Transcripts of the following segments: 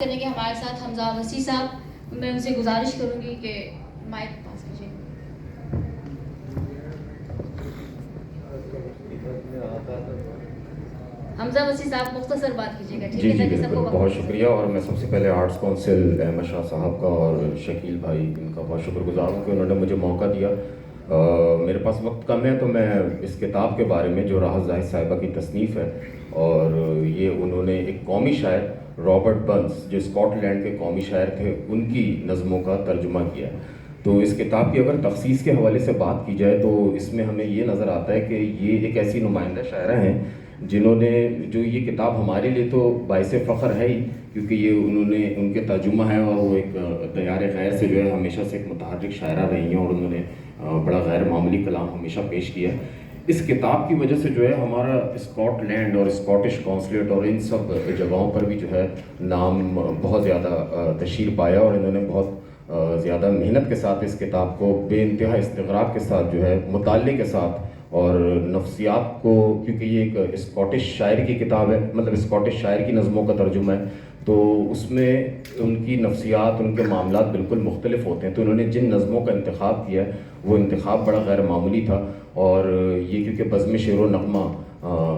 کریں گے ہمارے ساتھ حمزہ وسیع صاحب. میں ان سے گزارش کروں گی کہ مائک پاس کیجیے. حمزہ وسیع صاحب مختصر بات کیجیے گا. جی بالکل, بہت شکریہ. اور میں سب سے پہلے آرٹس کونسل احمد شاہ صاحب کا اور شکیل بھائی ان کا بہت شکر گزار ہوں کہ انہوں نے مجھے موقع دیا. میرے پاس وقت کم ہے تو میں اس کتاب کے بارے میں, جو راحت زاہد صاحبہ کی تصنیف ہے, اور یہ انہوں نے ایک قومی شاعر رابرٹ برنس جو اسکاٹ لینڈ کے قومی شاعر تھے ان کی نظموں کا ترجمہ کیا ہے. تو اس کتاب کی اگر تخصیص کے حوالے سے بات کی جائے تو اس میں ہمیں یہ نظر آتا ہے کہ یہ ایک ایسی نمائندہ شاعرہ ہیں جنہوں نے, جو یہ کتاب ہمارے لیے تو باعث فخر ہے ہی کیونکہ یہ انہوں نے ان کے ترجمہ ہے, اور وہ ایک طیار غیر سے جو ہے ہمیشہ سے ایک متحرک شاعرہ رہی ہیں اور انہوں نے بڑا غیر معمولی کلام ہمیشہ پیش کیا ہے. اس کتاب کی وجہ سے جو ہے ہمارا اسکاٹ لینڈ اور اسکاٹش کونسلیٹ اور ان سب جگہوں پر بھی جو ہے نام بہت زیادہ تشہیر پایا, اور انہوں نے بہت زیادہ محنت کے ساتھ اس کتاب کو بے انتہا استغراق کے ساتھ جو ہے مطالعے کے ساتھ اور نفسیات کو, کیونکہ یہ ایک اسکاٹش شاعر کی کتاب ہے, مطلب اسکاٹش شاعر کی نظموں کا ترجمہ ہے, تو اس میں ان کی نفسیات, ان کے معاملات بالکل مختلف ہوتے ہیں. تو انہوں نے جن نظموں کا انتخاب کیا ہے وہ انتخاب بڑا غیر معمولی تھا, اور یہ کیونکہ بزم شعر و نغمہ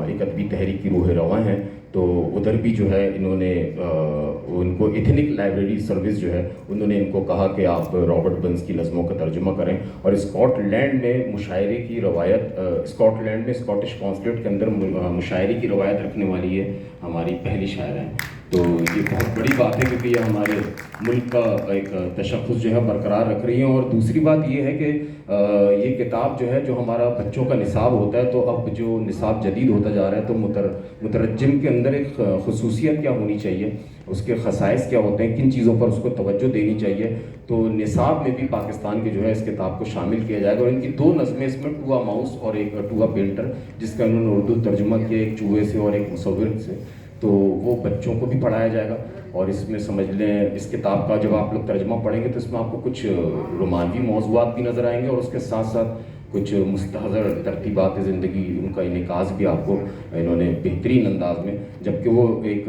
ایک ادبی تحریک کی روح رواں ہیں, تو ادھر بھی جو ہے انہوں نے ان کو ایتھنک لائبریری سروس جو ہے انہوں نے ان کو کہا کہ آپ رابرٹ برنس کی نظموں کا ترجمہ کریں. اور اسکاٹ لینڈ میں مشاعرے کی روایت, اسکاٹ لینڈ میں اسکاٹش کونسلیٹ کے اندر مشاعرے کی روایت رکھنے والی یہ ہماری پہلی شاعرہ ہیں. تو یہ بہت بڑی بات ہے کیونکہ یہ ہمارے ملک کا ایک تشخص جو ہے برقرار رکھ رہی ہیں. اور دوسری بات یہ ہے کہ یہ کتاب جو ہے, جو ہمارا بچوں کا نصاب ہوتا ہے, تو اب جو نصاب جدید ہوتا جا رہا ہے, تو مترجم کے اندر ایک خصوصیت کیا ہونی چاہیے, اس کے خصائص کیا ہوتے ہیں, کن چیزوں پر اس کو توجہ دینی چاہیے. تو نصاب میں بھی پاکستان کے جو ہے اس کتاب کو شامل کیا جائے گا. اور ان کی دو نظمیں اس میں, ٹو آ ماؤس اور ایک ٹو آ پینٹر, جس کا انہوں نے اردو ترجمہ کیا ایک چوہے سے اور ایک مصور سے, تو وہ بچوں کو بھی پڑھایا جائے گا. اور اس میں سمجھ لیں اس کتاب کا جب آپ لوگ ترجمہ پڑھیں گے تو اس میں آپ کو کچھ رومانوی موضوعات بھی نظر آئیں گے, اور اس کے ساتھ ساتھ کچھ مستحضر ترتیبات زندگی, ان کا انعکاس بھی آپ کو انہوں نے بہترین انداز میں, جبکہ وہ ایک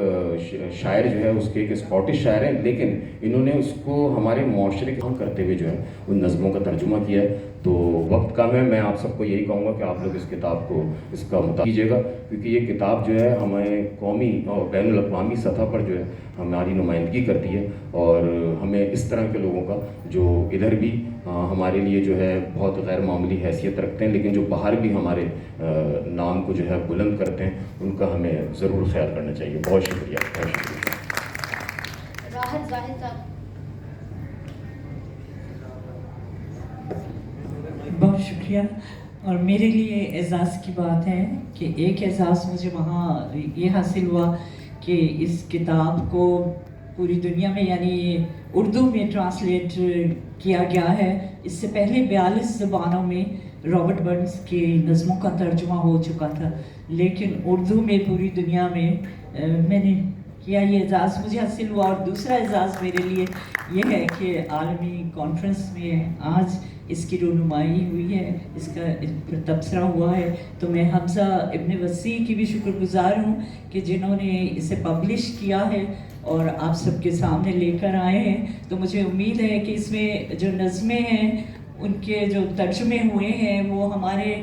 شاعر جو ہے اس کے ایک اسکاٹش شاعر ہیں, لیکن انہوں نے اس کو ہمارے معاشرے کے ہم کرتے ہوئے جو ہے ان نظموں کا ترجمہ کیا ہے. تو وقت کم ہے, میں آپ سب کو یہی کہوں گا کہ آپ لوگ اس کتاب کو اس کا مطالعہ کیجیے گا, کیونکہ یہ کتاب جو ہے ہمیں قومی اور بین الاقوامی سطح پر جو ہے ہماری نمائندگی کرتی ہے, اور ہمیں اس طرح کے لوگوں کا جو ادھر بھی ہمارے لیے جو ہے بہت غیر معمولی حیثیت رکھتے ہیں, لیکن جو باہر بھی ہمارے نام کو جو ہے بلند کرتے ہیں, ان کا ہمیں ضرور خیال کرنا چاہیے. بہت شکریہ, بہت شکریہ. راحت زاہد صاحب. بہت شکریہ. اور میرے لیے اعزاز کی بات ہے کہ ایک اعزاز مجھے وہاں یہ حاصل ہوا کہ اس کتاب کو پوری دنیا میں یعنی اردو میں ٹرانسلیٹ کیا گیا ہے. اس سے پہلے 42 زبانوں میں رابرٹ برنس کی نظموں کا ترجمہ ہو چکا تھا, لیکن اردو میں پوری دنیا میں میں نے کیا, یہ اعزاز مجھے حاصل ہوا. اور دوسرا اعزاز میرے لیے یہ ہے کہ عالمی کانفرنس میں آج اس کی رونمائی ہوئی ہے, اس کا تبصرہ ہوا ہے, تو میں حمزہ ابن وسیع کی بھی شکر گزار ہوں کہ جنہوں نے اسے پبلش کیا ہے اور آپ سب کے سامنے لے کر آئے ہیں. تو مجھے امید ہے کہ اس میں جو نظمیں ہیں ان کے جو ترجمے ہوئے ہیں وہ ہمارے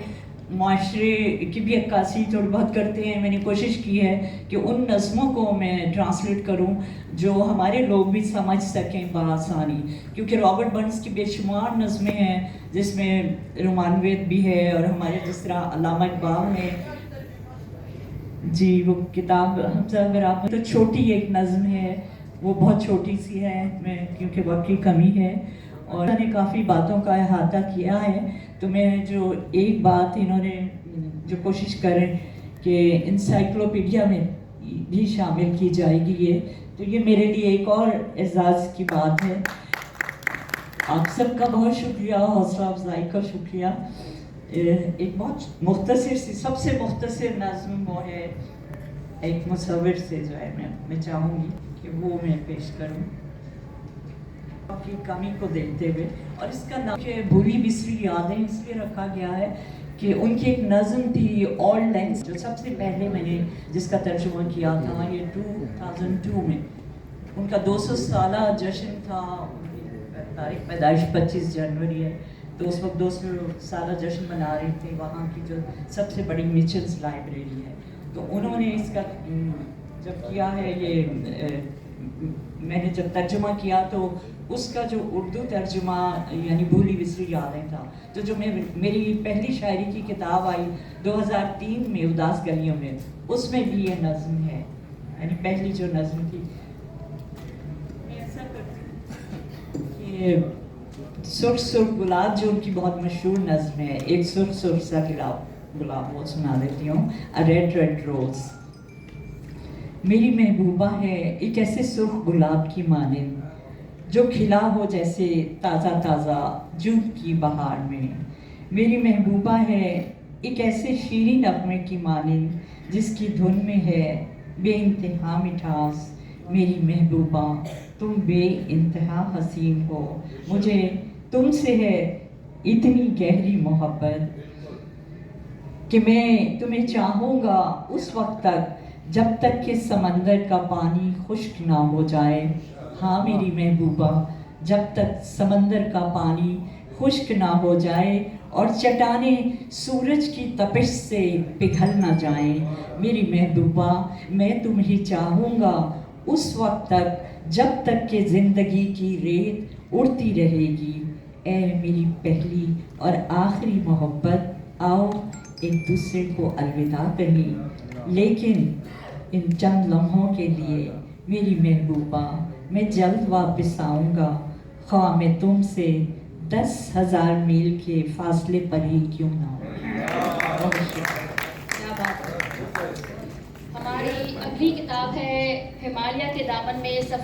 معاشرے کی بھی عکاسی تھوڑی بہت کرتے ہیں. میں نے کوشش کی ہے کہ ان نظموں کو میں ٹرانسلیٹ کروں جو ہمارے لوگ بھی سمجھ سکیں بآسانی, کیونکہ رابرٹ برنس کی بے شمار نظمیں ہیں جس میں رومانویت بھی ہے, اور ہمارے جس طرح علامہ اقبال نے جی وہ کتاب حمزہ اگر آپ تو چھوٹی ایک نظم ہے, وہ بہت چھوٹی سی ہے میں کیونکہ واقعی کمی ہے, اور انہوں نے کافی باتوں کا احاطہ کیا ہے. تو میں جو ایک بات انہوں نے جو کوشش کریں کہ انسائکلوپیڈیا میں بھی شامل کی جائے گی یہ, تو یہ میرے لیے ایک اور اعزاز کی بات ہے. آپ سب کا بہت شکریہ, حوصلہ افزائی کا شکریہ. ایک بہت مختصر سی, سب سے مختصر نظم وہ ہے ایک مصور سے جو ہے میں چاہوں گی کہ وہ میں پیش کروں کی کمی کو دیکھتے ہوئے. اور اس کا نام کہ بھولی بسری یادیں اس لیے رکھا گیا ہے کہ ان کی ایک نظم تھی اولڈ لینگس, جو سب سے پہلے میں نے جس کا ترجمہ کیا تھا یہ 2002 میں, ان کا 200 سالہ جشن تھا. تاریخ پیدائش 25 جنوری ہے, تو اس وقت 200 سالہ جشن منا رہے تھے. وہاں کی جو سب سے بڑی میچنز لائبریری ہے, تو انہوں نے اس کا جب کیا ہے, یہ میں نے جب ترجمہ کیا تو اس کا جو اردو ترجمہ یعنی بھولی بسری یادیں تھا, تو جو میری پہلی شاعری کی کتاب آئی 2003 میں اداس گلیوں میں, اس میں بھی یہ نظم ہے, یعنی پہلی جو نظم تھی. میں ایسا کرتی ہوں کہ سرخ سرخ گلاب جو ان کی بہت مشہور نظم ہے, ایک سرخ سرخ سا گلاب وہ سنا دیتی ہوں. Red red rose. میری محبوبہ ہے ایک ایسے سرخ گلاب کی مانند جو کھلا ہو جیسے تازہ تازہ جون کی بہار میں. میری محبوبہ ہے ایک ایسے شیریں نغمے کی مانند جس کی دھن میں ہے بے انتہا مٹھاس. میری محبوبہ تم بے انتہا حسین ہو, مجھے تم سے ہے اتنی گہری محبت کہ میں تمہیں چاہوں گا اس وقت تک جب تک کہ سمندر کا پانی خشک نہ ہو جائے. ہاں میری محبوبہ, جب تک سمندر کا پانی خشک نہ ہو جائے اور چٹانیں سورج کی تپش سے پگھل نہ جائیں. میری محبوبہ میں تمہیں چاہوں گا اس وقت تک جب تک کہ زندگی کی ریت اڑتی رہے گی. اے میری پہلی اور آخری محبت, آؤ ایک دوسرے کو الوداع کہیں, لیکن ان چند لمحوں کے لیے میری محبوبہ میں جلد واپس آؤں گا, خواہ میں تم سے 10,000 میل کے فاصلے پر ہی کیوں نہ ہو. کیا بات ہے. ہماری اگلی کتاب ہے ہمالیہ کے دامن میں سفر